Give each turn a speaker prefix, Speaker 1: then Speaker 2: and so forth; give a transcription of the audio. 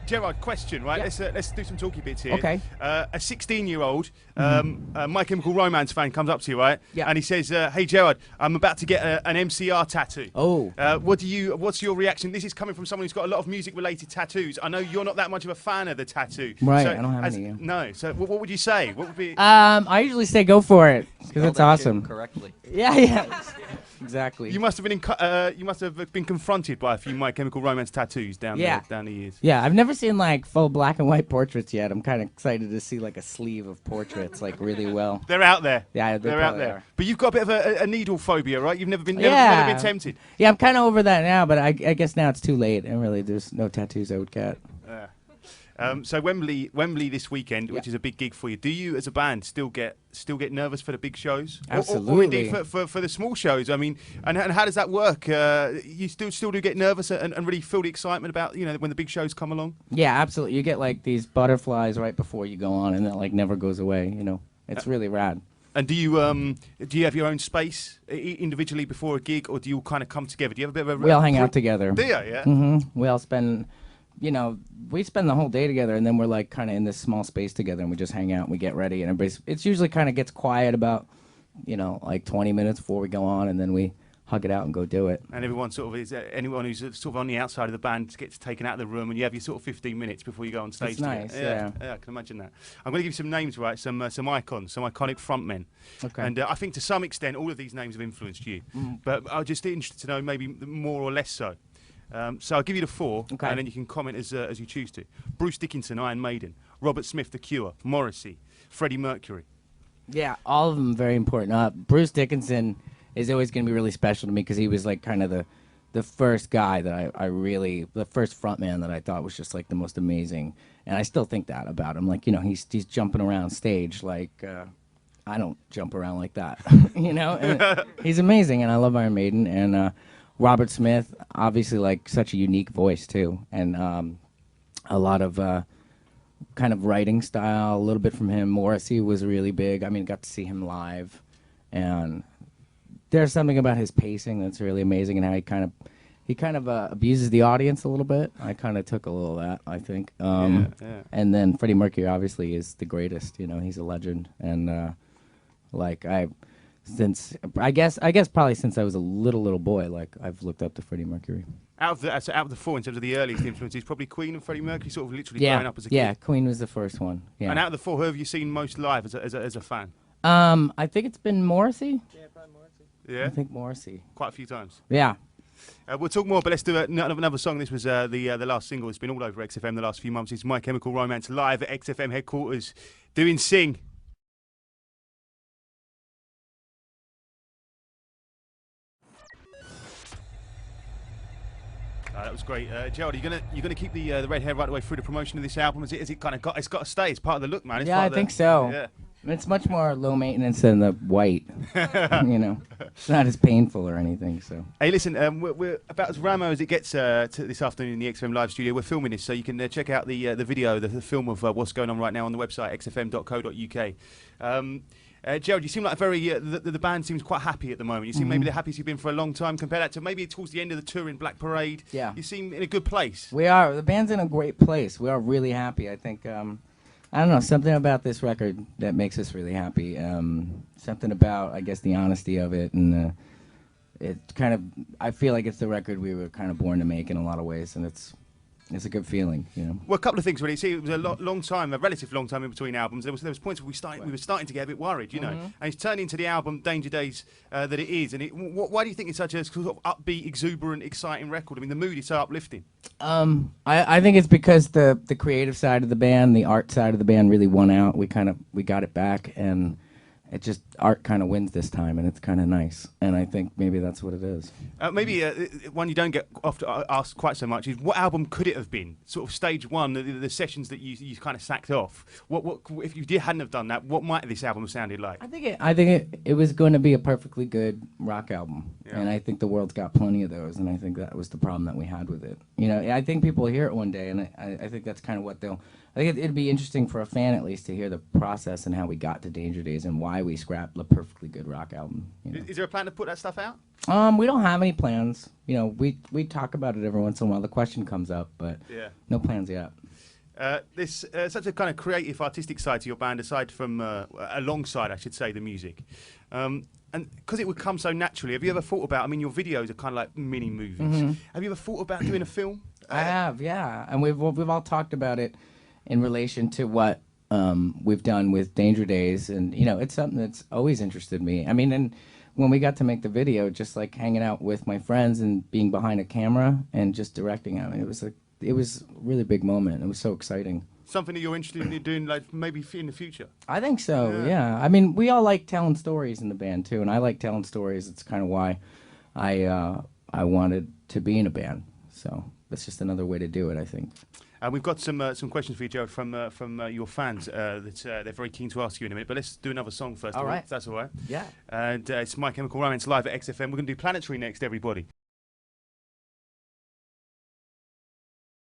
Speaker 1: Gerard, question, right?
Speaker 2: Yeah.
Speaker 1: Let's do some talky bits here.
Speaker 2: Okay.
Speaker 1: A 16-year-old My Chemical Romance fan comes up to you, right?
Speaker 2: Yeah.
Speaker 1: And he says, "Hey Gerard, I'm about to get an MCR tattoo."
Speaker 2: Oh.
Speaker 1: What's your reaction? This is coming from someone who's got a lot of music-related tattoos. I know you're not that much of a fan of the tattoo.
Speaker 2: Right,
Speaker 1: So
Speaker 2: I don't have any, yeah.
Speaker 1: No. So what would you say? What would be?
Speaker 2: I usually say go for it because it's awesome.
Speaker 3: Correctly.
Speaker 2: Yeah. Exactly.
Speaker 1: You must have been confronted by a few My Chemical Romance tattoos down the years.
Speaker 2: Yeah, I've never seen like full black and white portraits yet. I'm kind of excited to see like a sleeve of portraits like really well.
Speaker 1: They're out there.
Speaker 2: Yeah,
Speaker 1: they're out there.
Speaker 2: are.
Speaker 1: But you've got a bit of a needle phobia, right? You've never been tempted.
Speaker 2: Yeah, I'm kind of over that now, but I guess now it's too late, and really there's no tattoos owed cat.
Speaker 1: So Wembley this weekend, which is a big gig for you. Do you, as a band, still get nervous for the big shows?
Speaker 2: Absolutely.
Speaker 1: Or indeed for the small shows. I mean, and how does that work? You still do get nervous and really feel the excitement about when the big shows come along.
Speaker 2: Yeah, absolutely. You get like these butterflies right before you go on, and that like never goes away. It's really rad.
Speaker 1: And do you have your own space individually before a gig, or do you kind of come together? Do you have a bit of a?
Speaker 2: We all hang out together.
Speaker 1: Do you? Yeah.
Speaker 2: Mm-hmm. We all spend. We spend the whole day together, and then we're like kind of in this small space together, and we just hang out and we get ready, and it's usually kind of gets quiet about, like 20 minutes before we go on, and then we hug it out and go do it.
Speaker 1: And everyone sort of anyone who's sort of on the outside of the band gets taken out of the room, and you have your sort of 15 minutes before you go on stage.
Speaker 2: It's nice, yeah.
Speaker 1: I can imagine that. I'm going to give you some names, right? Some icons, some iconic frontmen.
Speaker 2: Okay.
Speaker 1: And I think to some extent all of these names have influenced you, but I'm just interested to know maybe more or less so. So I'll give you the four,
Speaker 2: okay,
Speaker 1: and then you can comment as you choose to. Bruce Dickinson, Iron Maiden. Robert Smith, The Cure. Morrissey. Freddie Mercury.
Speaker 2: Yeah, all of them very important. Bruce Dickinson is always going to be really special to me because he was like kind of the first guy that the first frontman that I thought was just like the most amazing, and I still think that about him. Like he's jumping around stage like I don't jump around like that, And he's amazing, and I love Iron Maiden and. Robert Smith, obviously, like such a unique voice too, and a lot of kind of writing style, a little bit from him. Morrissey was really big. I mean, got to see him live, and there's something about his pacing that's really amazing, and how he kind of abuses the audience a little bit. I kind of took a little of that, I think. And then Freddie Mercury obviously is the greatest. He's a legend, and I guess probably since I was a little boy, like I've looked up to Freddie Mercury.
Speaker 1: Out of the four, in terms of the earliest influences, probably Queen and Freddie Mercury, sort of literally growing up as a kid.
Speaker 2: Yeah, Queen was the first one. Yeah.
Speaker 1: And out of the four, who have you seen most live as a fan?
Speaker 2: I think it's been Morrissey.
Speaker 3: Yeah, probably Morrissey.
Speaker 1: Yeah,
Speaker 2: I think Morrissey.
Speaker 1: Quite a few times.
Speaker 2: Yeah.
Speaker 1: We'll talk more, but let's do another song. This was the last single. It's been all over XFM the last few months. It's My Chemical Romance live at XFM headquarters, doing Sing. That was great, Gerald. Are you gonna keep the red hair right the way through the promotion of this album? Has it kind of got to stay? It's part of the look, man. It's
Speaker 2: Yeah, I think so.
Speaker 1: Yeah.
Speaker 2: It's much more low maintenance than the white. It's not as painful or anything. So.
Speaker 1: Hey, listen, we're about as ramo as it gets to this afternoon in the XFM Live studio. We're filming this, so you can check out the video, the film of what's going on right now on the website xfm.co.uk. Gerald, you seem like the band seems quite happy at the moment. You seem maybe the happiest you've been for a long time. Compare that to maybe towards the end of the tour in Black Parade.
Speaker 2: Yeah.
Speaker 1: You seem in a good place.
Speaker 2: We are. The band's in a great place. We are really happy. I think, I don't know, something about this record that makes us really happy. Something about, I guess, the honesty of it. And it kind of, I feel like it's the record we were kind of born to make in a lot of ways. And it's a good feeling,
Speaker 1: Well, a couple of things really. See, it was a long time, a relative long time in between albums. There was points where we were starting to get a bit worried, And it's turned into the album Danger Days that it is. And why do you think it's such a sort of upbeat, exuberant, exciting record? I mean, the mood is so uplifting.
Speaker 2: I think it's because the creative side of the band, the art side of the band really won out. We got it back, and it just art kind of wins this time, and it's kind of nice. And I think maybe that's what it is.
Speaker 1: Maybe one you don't get often asked quite so much is what album could it have been? Sort of stage one, the sessions that you kind of sacked off. What if you hadn't have done that? What might this album have sounded like?
Speaker 2: I think it was going to be a perfectly good rock album, and I think the world's got plenty of those. And I think that was the problem that we had with it. I think people will hear it one day, and I think that's kind of what they'll I think it'd be interesting for a fan at least to hear the process and how we got to Danger Days and why we scrapped the perfectly good rock album. You know?
Speaker 1: Is there a plan to put that stuff out?
Speaker 2: We don't have any plans. You know, we talk about it every once in a while. The question comes up, but no plans yet.
Speaker 1: This such a kind of creative, artistic side to your band, aside from alongside, I should say, the music. And because it would come so naturally, have you ever thought about? I mean, your videos are kind of like mini movies.
Speaker 2: Mm-hmm.
Speaker 1: Have you ever thought about doing a film?
Speaker 2: I have, yeah, and we've all talked about it in relation to what we've done with Danger Days, and you know, it's something that's always interested me. I mean, and when we got to make the video, just like hanging out with my friends and being behind a camera and just directing it, I mean, it was a really big moment. It was so exciting. Something
Speaker 1: that you're interested in doing, like maybe in the future?
Speaker 2: I think so, yeah. I mean, we all like telling stories in the band, too, and I like telling stories. It's kind of why I wanted to be in a band. So that's just another way to do it, I think.
Speaker 1: We've got some questions for you, Joe, from your fans that they're very keen to ask you in a minute. But let's do another song first.
Speaker 2: All right.
Speaker 1: If that's all right.
Speaker 2: Yeah.
Speaker 1: And it's My Chemical Romance live at XFM. We're going to do Planetary next, everybody.